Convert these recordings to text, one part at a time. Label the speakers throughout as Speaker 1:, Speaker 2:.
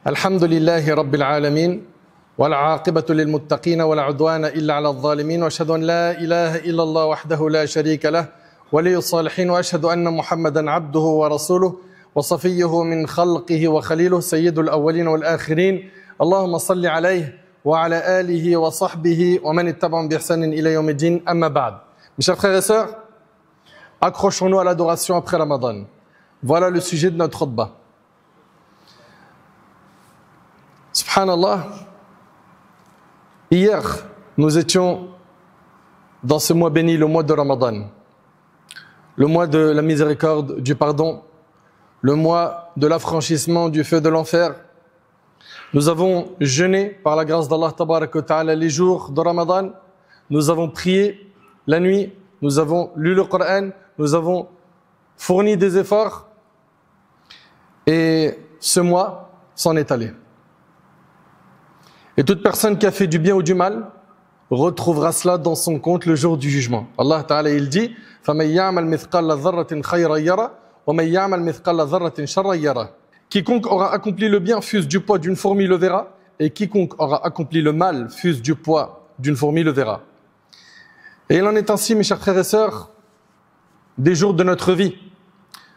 Speaker 1: الحمد لله رب العالمين والعاقبة للمتقين ولا عدوان إلا على الظالمين وأشهد أن لا إله إلا الله وحده لا شريك له ولي الصالحين وأشهد أن محمدا عبده ورسوله وصفيه من خلقه وخليله سيد الأولين والآخرين اللهم صل عليه وعلى آله وصحبه ومن اتبعهم بإحسان إلى يوم الدين أما بعد. Mes chers frères et sœurs, accrochons-nous à l'adoration après Ramadan. Voilà le sujet de notre khutbah. Subhanallah, hier, nous étions dans ce mois béni, le mois de Ramadan, le mois de la miséricorde, du pardon, le mois de l'affranchissement du feu de l'enfer. Nous avons jeûné par la grâce d'Allah Tabarak wa Ta'ala les jours de Ramadan, nous avons prié la nuit, nous avons lu le Coran, nous avons fourni des efforts et ce mois s'en est allé. Et toute personne qui a fait du bien ou du mal retrouvera cela dans son compte le jour du jugement. Allah Ta'ala il dit فَمَنْ يَعْمَلْ مِثْقَالَ ذَرَّةٍ خَيْرًا يَرَهُ وَمَنْ يَعْمَلْ مِثْقَالَ ذَرَّةٍ شَرًّا يَرَهُ. Quiconque aura accompli le bien fût du poids d'une fourmi le verra, et quiconque aura accompli le mal fût du poids d'une fourmi le verra. Et il en est ainsi, mes chers frères et sœurs, des jours de notre vie.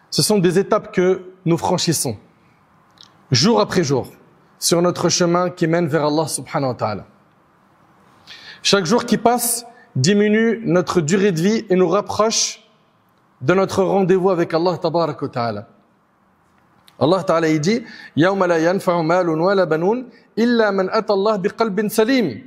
Speaker 1: Ce sont des étapes que nous franchissons, jour après jour, sur notre chemin qui mène vers Allah subhanahu wa ta'ala. Chaque jour qui passe diminue notre durée de vie et nous rapproche de notre rendez-vous avec Allah tabarak wa ta'ala. Allah ta'ala il dit يَوْمَ لَا يَنْفَعُ مَالٌ وَلَا بَنُونَ إِلَّا مَنْ أَتَى اللَّهَ بِقَلْبٍ سَلِيمٍ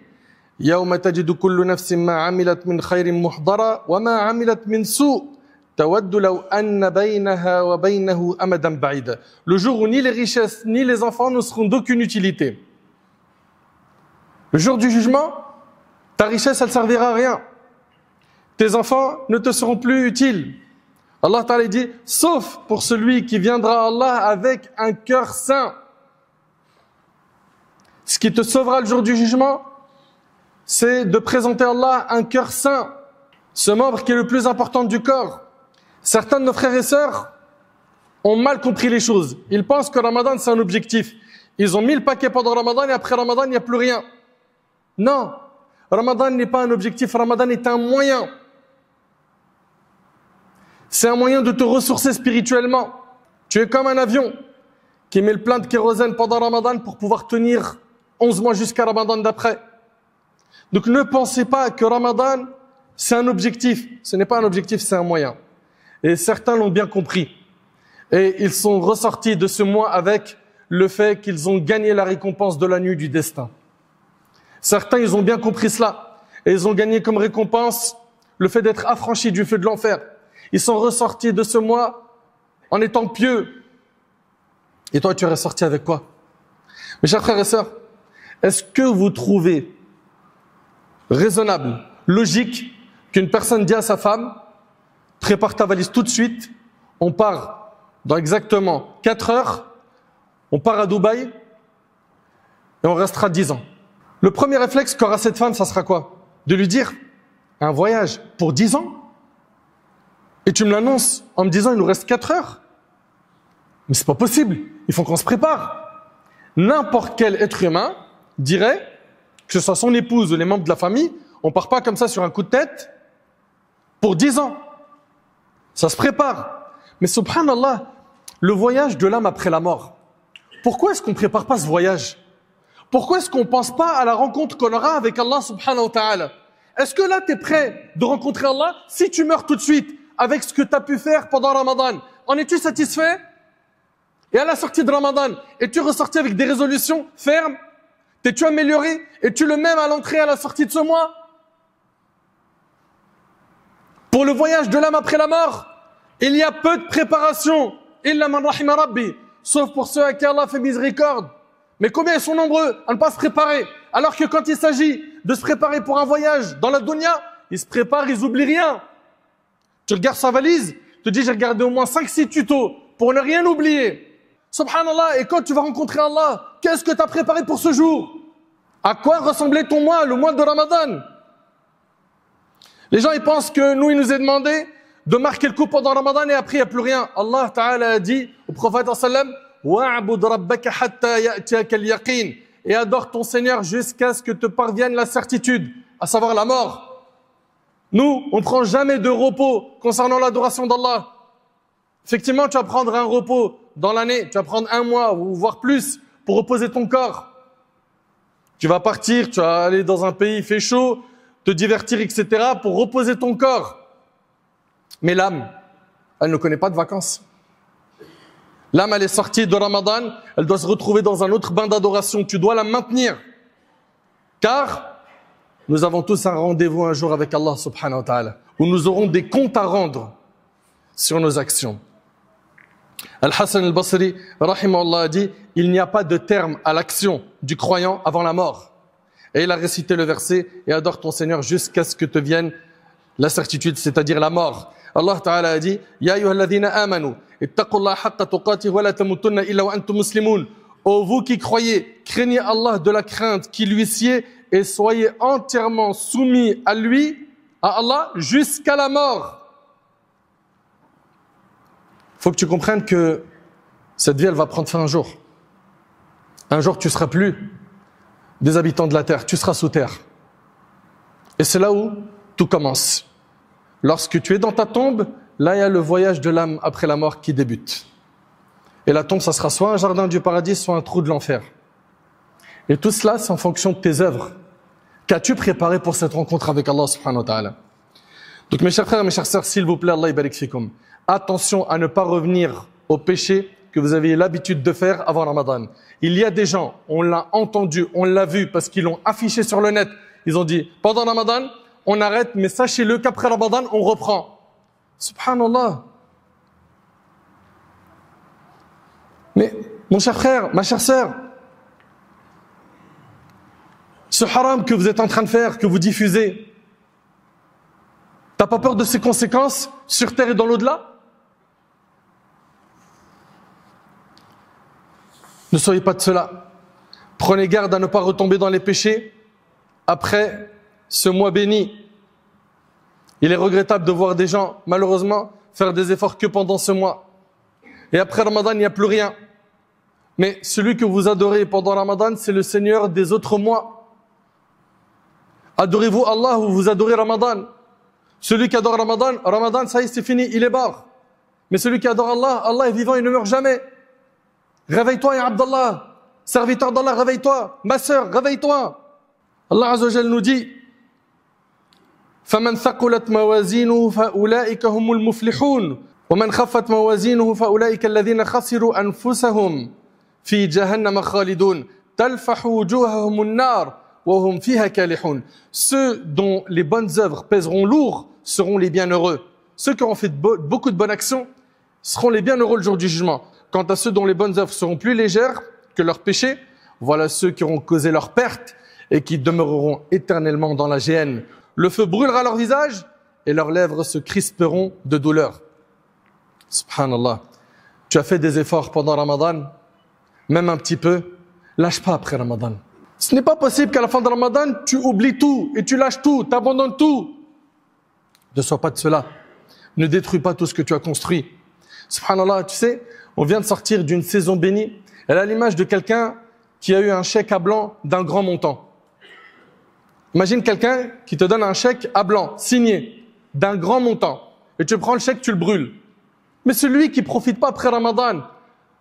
Speaker 1: يَوْمَ تَجِدُ كُلُّ نَفْسٍ مَا عَمِلَتْ مِنْ خَيْرٍ مُحْضَرًا وَمَا عَمِلَتْ مِنْ سُوءٍ تَوَدُّ لَوْ أَنَّ بَيْنَهَا وَبَيْنَهُ أَمَدًا بَعِيدًا. Le jour où ni les richesses ni les enfants ne seront d'aucune utilité. Le jour du jugement, ta richesse elle servira à rien. Tes enfants ne te seront plus utiles. Allah Ta'ala dit, sauf pour celui qui viendra à Allah avec un cœur sain. Ce qui te sauvera le jour du jugement, c'est de présenter à Allah un cœur sain, ce membre qui est le plus important du corps. Certains de nos frères et sœurs ont mal compris les choses. Ils pensent que Ramadan c'est un objectif. Ils ont mis le paquet pendant Ramadan et après Ramadan il n'y a plus rien. Non, Ramadan n'est pas un objectif, Ramadan est un moyen. C'est un moyen de te ressourcer spirituellement. Tu es comme un avion qui met le plein de kérosène pendant Ramadan pour pouvoir tenir 11 mois jusqu'à Ramadan d'après. Donc ne pensez pas que Ramadan, c'est un objectif. Ce n'est pas un objectif, c'est un moyen. Et certains l'ont bien compris. Et ils sont ressortis de ce mois avec le fait qu'ils ont gagné la récompense de la nuit du destin. Certains, ils ont bien compris cela. Et ils ont gagné comme récompense le fait d'être affranchis du feu de l'enfer. Ils sont ressortis de ce mois en étant pieux. Et toi, tu es ressorti avec quoi? Mes chers frères et sœurs, est-ce que vous trouvez raisonnable, logique, qu'une personne dit à sa femme, prépare ta valise tout de suite, on part dans exactement 4 heures, on part à Dubaï et on restera 10 ans. Le premier réflexe qu'aura cette femme, ça sera quoi? De lui dire, un voyage pour 10 ans? Et tu me l'annonces en me disant il nous reste 4 heures. Mais c'est pas possible, il faut qu'on se prépare. N'importe quel être humain dirait, que ce soit son épouse ou les membres de la famille, on part pas comme ça sur un coup de tête pour 10 ans. Ça se prépare. Mais subhanallah, le voyage de l'âme après la mort, pourquoi est-ce qu'on ne prépare pas ce voyage? Pourquoi est-ce qu'on ne pense pas à la rencontre qu'on aura avec Allah subhanahu wa ta'ala? Est-ce que là tu es prêt de rencontrer Allah si tu meurs tout de suite avec ce que tu as pu faire pendant Ramadan? En es-tu satisfait? Et à la sortie de Ramadan, es-tu ressorti avec des résolutions fermes? T'es-tu amélioré? Es-tu le même à l'entrée et à la sortie de ce mois? Pour le voyage de l'âme après la mort, il y a peu de préparation. Illa man rahima rabbi. Sauf pour ceux à qui Allah fait miséricorde. Mais combien ils sont nombreux à ne pas se préparer? Alors que quand il s'agit de se préparer pour un voyage dans la dunya, ils se préparent, ils oublient rien. Tu regardes sa valise, tu te dis j'ai regardé au moins 5-6 tutos pour ne rien oublier. Subhanallah, et quand tu vas rencontrer Allah, qu'est-ce que tu as préparé pour ce jour? À quoi ressemblait ton mois, le mois de Ramadan? Les gens ils pensent que nous, il nous est demandé de marquer le coup pendant Ramadan et après il n'y a plus rien. Allah Ta'ala a dit au prophète sallam wa'bud rabbaka hatta ya'tiyaka al-yaqin. Et adore ton Seigneur jusqu'à ce que te parvienne la certitude, à savoir la mort. Nous, on ne prend jamais de repos concernant l'adoration d'Allah. Effectivement, tu vas prendre un repos dans l'année, tu vas prendre un mois ou voire plus pour reposer ton corps. Tu vas partir, tu vas aller dans un pays, il fait chaud, te divertir, etc. pour reposer ton corps. Mais l'âme, elle ne connaît pas de vacances. L'âme, elle est sortie de Ramadan, elle doit se retrouver dans un autre bain d'adoration. Tu dois la maintenir. Car nous avons tous un rendez-vous un jour avec Allah subhanahu wa ta'ala, où nous aurons des comptes à rendre sur nos actions. Al-Hassan al-Basri, rahimahullah, a dit, il n'y a pas de terme à l'action du croyant avant la mort. Et il a récité le verset, et adore ton Seigneur jusqu'à ce que te vienne la certitude, c'est-à-dire la mort. Allah Ta'ala a dit, Ya ayyuhalladhina amanu, ittaqullaha haqqa tuqatih wa la tamutunna illa wa antum muslimun. Ô vous qui croyez, craignez Allah de la crainte qui lui sied et soyez entièrement soumis à lui, à Allah, jusqu'à la mort. Faut que tu comprennes que cette vie, elle va prendre fin un jour. Un jour, tu seras plus des habitants de la terre, tu seras sous terre. Et c'est là où tout commence. Lorsque tu es dans ta tombe, là, il y a le voyage de l'âme après la mort qui débute. Et la tombe, ça sera soit un jardin du paradis, soit un trou de l'enfer. Et tout cela, c'est en fonction de tes œuvres. Qu'as-tu préparé pour cette rencontre avec Allah subhanahu wa ta'ala? Donc mes chers frères, mes chères sœurs, s'il vous plaît, Allah yabarik fikum. Attention à ne pas revenir au péché que vous aviez l'habitude de faire avant Ramadan. Il y a des gens, on l'a entendu, on l'a vu parce qu'ils l'ont affiché sur le net. Ils ont dit, pendant Ramadan, on arrête, mais sachez-le qu'après Ramadan, on reprend. Subhanallah. Mais mon cher frère, ma chère sœur, ce haram que vous êtes en train de faire, que vous diffusez, t'as pas peur de ses conséquences sur terre et dans l'au-delà? Ne soyez pas de cela. Prenez garde à ne pas retomber dans les péchés après ce mois béni. Il est regrettable de voir des gens, malheureusement, faire des efforts que pendant ce mois. Et après Ramadan, il n'y a plus rien. Mais celui que vous adorez pendant Ramadan, c'est le Seigneur des autres mois. Adorez-vous Allah ou vous adorez Ramadan? Celui qui adore Ramadan, Ramadan, ça y est, c'est fini, il est mort. Mais celui qui adore Allah, Allah est vivant, il ne meurt jamais. Réveille-toi, ya Abdallah. Serviteur d'Allah, réveille-toi. Ma sœur, réveille-toi. Allah Azza wa Jal nous dit, فَمَنْ ثَقُلَتْ مَوَازِينُهُ فَأُولَئِكَ هُمُ الْمُفْلِحُونَ وَمَنْ خَفَّتْ مَوَازِينُهُ فَأُولَئِكَ الَّذِينَ خَسِرُوا أَنفُسَهُمْ فِي جَهَنَّمَ خَالِدُونَ تَلْفَحُ وُجُوهَهُمُ النَّارُ وَهُمْ فِيهَا كَالِحُونَ. Ceux dont les bonnes œuvres pèseront lourd seront les bienheureux. Ceux qui auront fait beaucoup de bonnes actions seront les bienheureux le jour du jugement. Quant à ceux dont les bonnes œuvres seront plus légères que leurs péchés, voilà ceux qui auront causé leur perte et qui demeureront éternellement dans la géhenne. Le feu brûlera leur visage et leurs lèvres se crisperont de douleur. Subhanallah. Tu as fait des efforts pendant Ramadan, même un petit peu, lâche pas après Ramadan. Ce n'est pas possible qu'à la fin de Ramadan, tu oublies tout et tu lâches tout, tu abandonnes tout. Ne sois pas de cela. Ne détruis pas tout ce que tu as construit. Subhanallah, tu sais, on vient de sortir d'une saison bénie. Elle a l'image de quelqu'un qui a eu un chèque à blanc d'un grand montant. Imagine quelqu'un qui te donne un chèque à blanc, signé, d'un grand montant. Et tu prends le chèque, tu le brûles. Mais celui qui profite pas après Ramadan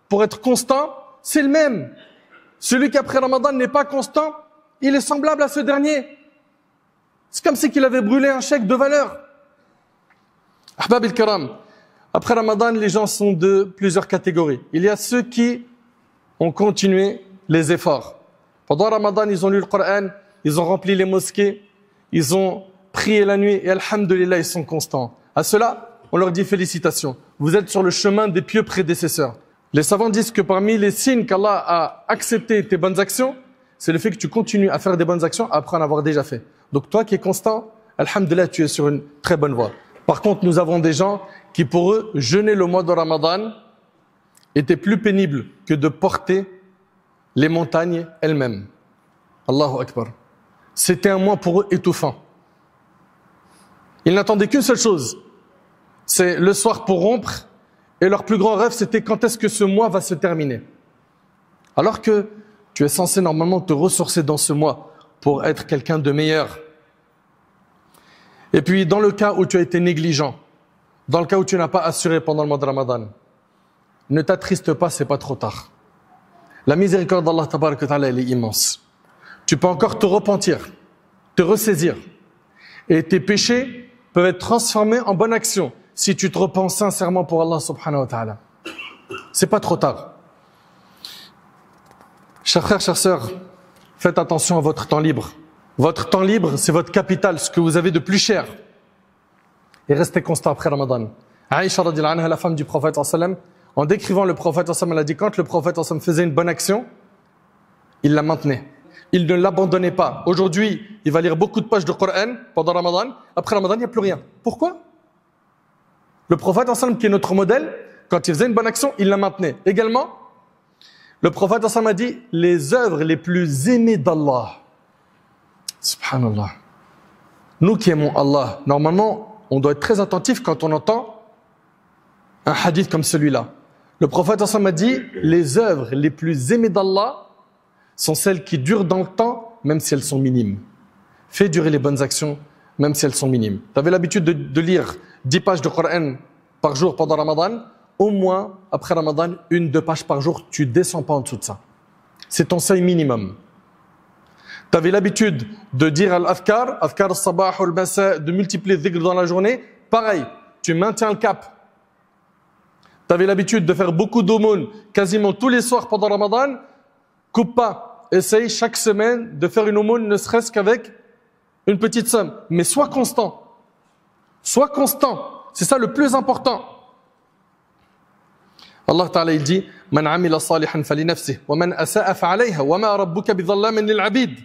Speaker 1: pour être constant, c'est le même. Celui qui après Ramadan n'est pas constant, il est semblable à ce dernier. C'est comme si qu'il avait brûlé un chèque de valeur. Ahbab al-Kiram, après Ramadan, les gens sont de plusieurs catégories. Il y a ceux qui ont continué les efforts. Pendant Ramadan, ils ont lu le Coran, ils ont rempli les mosquées, ils ont prié la nuit et alhamdulillah, ils sont constants. À cela, on leur dit félicitations. Vous êtes sur le chemin des pieux prédécesseurs. Les savants disent que parmi les signes qu'Allah a accepté tes bonnes actions, c'est le fait que tu continues à faire des bonnes actions après en avoir déjà fait. Donc toi qui es constant, alhamdulillah, tu es sur une très bonne voie. Par contre, nous avons des gens qui pour eux, jeûner le mois de Ramadan était plus pénible que de porter les montagnes elles-mêmes. Allahu Akbar. C'était un mois pour eux étouffant. Ils n'attendaient qu'une seule chose, c'est le soir pour rompre, et leur plus grand rêve c'était quand est-ce que ce mois va se terminer. Alors que tu es censé normalement te ressourcer dans ce mois pour être quelqu'un de meilleur. Et puis, dans le cas où tu as été négligent, dans le cas où tu n'as pas assuré pendant le mois de Ramadan, ne t'attriste pas, c'est pas trop tard. La miséricorde d'Allah Tabarak wa Ta'ala, elle est immense. Tu peux encore te repentir, te ressaisir. Et tes péchés peuvent être transformés en bonne action si tu te repens sincèrement pour Allah Subhanahu wa Ta'ala. C'est pas trop tard. Chers frères, chères sœurs, faites attention à votre temps libre. Votre temps libre, c'est votre capital, ce que vous avez de plus cher. Et restez constant après Ramadan. Aïcha radhiyallahu anha, la femme du prophète sallam, en décrivant le prophète sallam, elle a dit quand le prophète sallam faisait une bonne action, il la maintenait. Il ne l'abandonnait pas. Aujourd'hui, il va lire beaucoup de pages de Coran pendant Ramadan. Après Ramadan, il n'y a plus rien. Pourquoi? Le prophète sallam, qui est notre modèle, quand il faisait une bonne action, il la maintenait. Également, le prophète sallam a dit les œuvres les plus aimées d'Allah. Subhanallah. Nous qui aimons Allah, normalement, on doit être très attentif quand on entend un hadith comme celui-là. Le prophète sallam a dit les œuvres les plus aimées d'Allah sont celles qui durent dans le temps, même si elles sont minimes. Fais durer les bonnes actions, même si elles sont minimes. Tu avais l'habitude de lire 10 pages de Coran par jour pendant Ramadan, au moins, après Ramadan, 1-2 pages par jour, tu ne descends pas en dessous de ça. C'est ton seuil minimum. Tu avais l'habitude de dire al-afkar, afkar al-sabah ou al-masa, de multiplier le dhikr dans la journée, pareil, tu maintiens le cap. Tu avais l'habitude de faire beaucoup d'aumônes, quasiment tous les soirs pendant Ramadan, coupe pas, essaye chaque semaine de faire une aumône, ne serait-ce qu'avec une petite somme. Mais sois constant. Sois constant. C'est ça le plus important. Allah Ta'ala il dit Man amila salihan fali nafsih wa man asa'a fa'alayha wa ma rabbuka bidhallamin lil 'abid.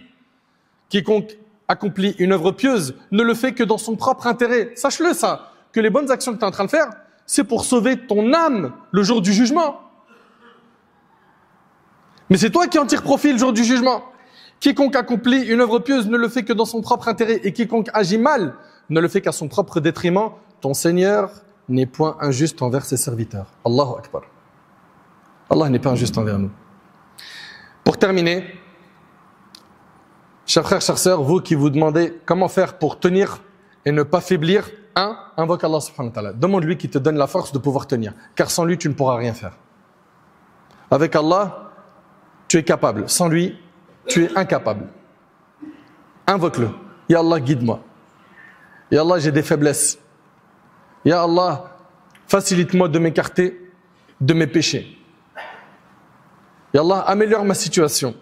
Speaker 1: Quiconque accomplit une œuvre pieuse ne le fait que dans son propre intérêt. Sache-le ça, que les bonnes actions que tu es en train de faire, c'est pour sauver ton âme le jour du jugement. Mais c'est toi qui en tires profit le jour du jugement. Quiconque accomplit une œuvre pieuse ne le fait que dans son propre intérêt et quiconque agit mal ne le fait qu'à son propre détriment. Ton Seigneur n'est point injuste envers ses serviteurs. Allahu Akbar. Allah n'est pas injuste envers nous. Pour terminer, chers frères, chères sœurs, vous qui vous demandez comment faire pour tenir et ne pas faiblir, invoque Allah subhanahu wa ta'ala. Demande-lui qui te donne la force de pouvoir tenir, car sans lui, tu ne pourras rien faire. Avec Allah, tu es capable. Sans lui, tu es incapable. Invoque-le. Ya Allah, guide-moi. Ya Allah, j'ai des faiblesses. Ya Allah, facilite-moi de m'écarter de mes péchés. Ya Allah, améliore ma situation.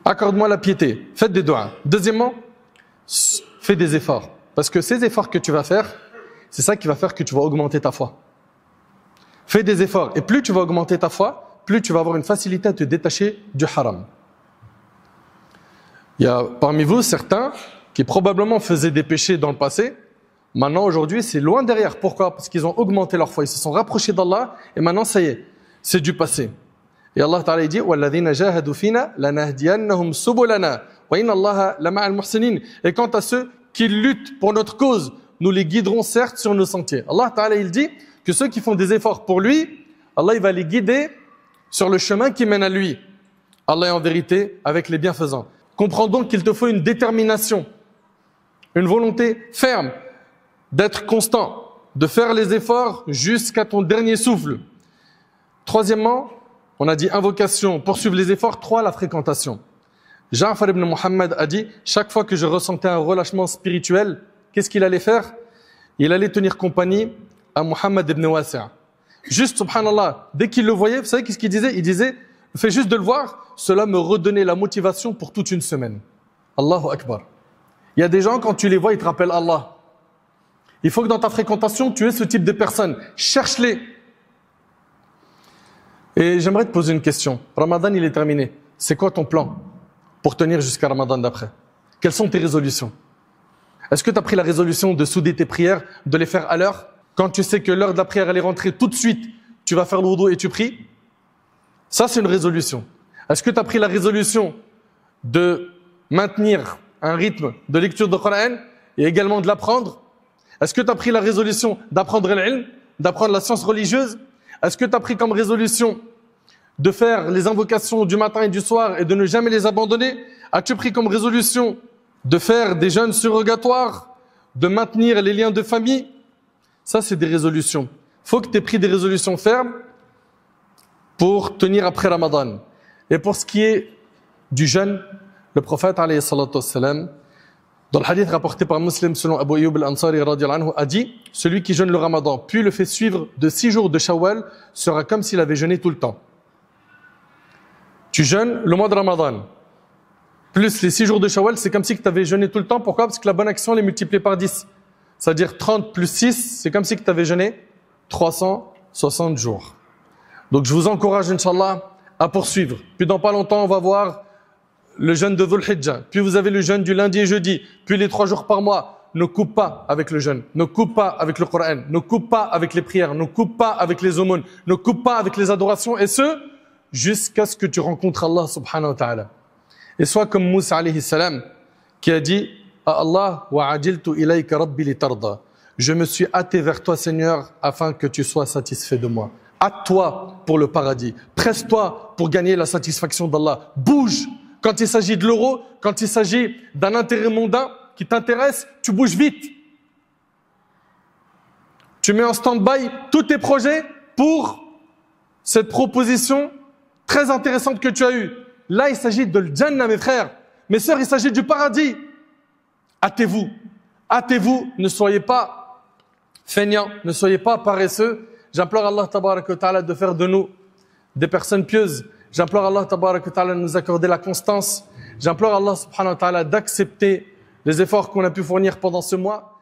Speaker 1: Accorde-moi la piété. Faites des doigts. Deuxièmement, fais des efforts. Parce que ces efforts que tu vas faire, c'est ça qui va faire que tu vas augmenter ta foi. Fais des efforts. Et plus tu vas augmenter ta foi, plus tu vas avoir une facilité à te détacher du haram. Il y a parmi vous certains qui probablement faisaient des péchés dans le passé. Maintenant, aujourd'hui, c'est loin derrière. Pourquoi? Parce qu'ils ont augmenté leur foi. Ils se sont rapprochés d'Allah. Et maintenant, ça y est, c'est du passé. Et Allah Ta'ala dit وَالَّذِينَ جَاهَدُوا فِينَا لَنَهْدِيَنَّهُمْ سُبُلَنَا وَإِنَّ اللَّهَ لَمَعَ الْمُحْسِنِينَ. Et quant à ceux qui luttent pour notre cause, nous les guiderons certes sur nos sentiers. Allah Ta'ala il dit que ceux qui font des efforts pour lui, Allah il va les guider sur le chemin qui mène à lui. Allah est en vérité avec les bienfaisants. Comprends donc qu'il te faut une détermination, une volonté ferme d'être constant, de faire les efforts jusqu'à ton dernier souffle. Troisièmement, on a dit invocation, poursuivre les efforts. 3, la fréquentation. Ja'far ibn Muhammad a dit, chaque fois que je ressentais un relâchement spirituel, qu'est-ce qu'il allait faire? Il allait tenir compagnie à Muhammad ibn Wasi'. Juste, subhanallah, dès qu'il le voyait, vous savez qu'est-ce qu'il disait? Il disait, le fait juste de le voir, cela me redonnait la motivation pour toute une semaine. Allahu Akbar. Il y a des gens, quand tu les vois, ils te rappellent Allah. Il faut que dans ta fréquentation, tu aies ce type de personnes. Cherche-les. Et j'aimerais te poser une question. Ramadan, il est terminé. C'est quoi ton plan pour tenir jusqu'à Ramadan d'après? Quelles sont tes résolutions? Est-ce que tu as pris la résolution de souder tes prières, de les faire à l'heure? Quand tu sais que l'heure de la prière, elle est rentrée tout de suite, tu vas faire le wudu et tu pries? Ça, c'est une résolution. Est-ce que tu as pris la résolution de maintenir un rythme de lecture de Coran et également de l'apprendre? Est-ce que tu as pris la résolution d'apprendre l'ilm, d'apprendre la science religieuse? Est-ce que tu as pris comme résolution de faire les invocations du matin et du soir et de ne jamais les abandonner? As-tu pris comme résolution de faire des jeûnes surrogatoires, de maintenir les liens de famille? Ça, c'est des résolutions. Faut que tu aies pris des résolutions fermes pour tenir après Ramadan. Et pour ce qui est du jeûne, le prophète, alayhi salatu wassalam, dans le hadith rapporté par Muslim selon Abu Ayyub al-Ansari radiyallahu anhu, a dit: celui qui jeûne le Ramadan, puis le fait suivre de 6 jours de Shawwal, sera comme s'il avait jeûné tout le temps. Tu jeûnes le mois de Ramadan, plus les 6 jours de Shawwal, c'est comme si tu avais jeûné tout le temps. Pourquoi? Parce que la bonne action, elle est multipliée par 10. C'est-à-dire 30 plus 6, c'est comme si tu avais jeûné 360 jours. Donc je vous encourage, Inch'Allah, à poursuivre. Puis dans pas longtemps, on va voir le jeûne de Dhul Hijjah. Puis vous avez le jeûne du lundi et jeudi. Puis les 3 jours par mois. Ne coupe pas avec le jeûne. Ne coupe pas avec le Coran. Ne coupe pas avec les prières. Ne coupe pas avec les aumônes. Ne coupe pas avec les adorations. Et ce, jusqu'à ce que tu rencontres Allah subhanahu wa ta'ala. Et sois comme Moussa alayhi salam, qui a dit: à Allah, wa ajiltu ilayka rabbi litarda. Je me suis hâté vers toi, Seigneur, afin que tu sois satisfait de moi. Hâte-toi pour le paradis. Presse-toi pour gagner la satisfaction d'Allah. Bouge. Quand il s'agit de l'euro, quand il s'agit d'un intérêt mondain qui t'intéresse, tu bouges vite. Tu mets en stand-by tous tes projets pour cette proposition très intéressante que tu as eue. Là, il s'agit de l'Jannah, mes frères. Mes sœurs, il s'agit du paradis. Hâtez-vous. Hâtez-vous. Ne soyez pas feignants. Ne soyez pas paresseux. J'implore Allah tabaraka wa ta'ala de faire de nous des personnes pieuses. J'implore Allah tabaraka wa ta'ala de nous accorder la constance. J'implore Allah subhanahu wa ta'ala d'accepter les efforts qu'on a pu fournir pendant ce mois.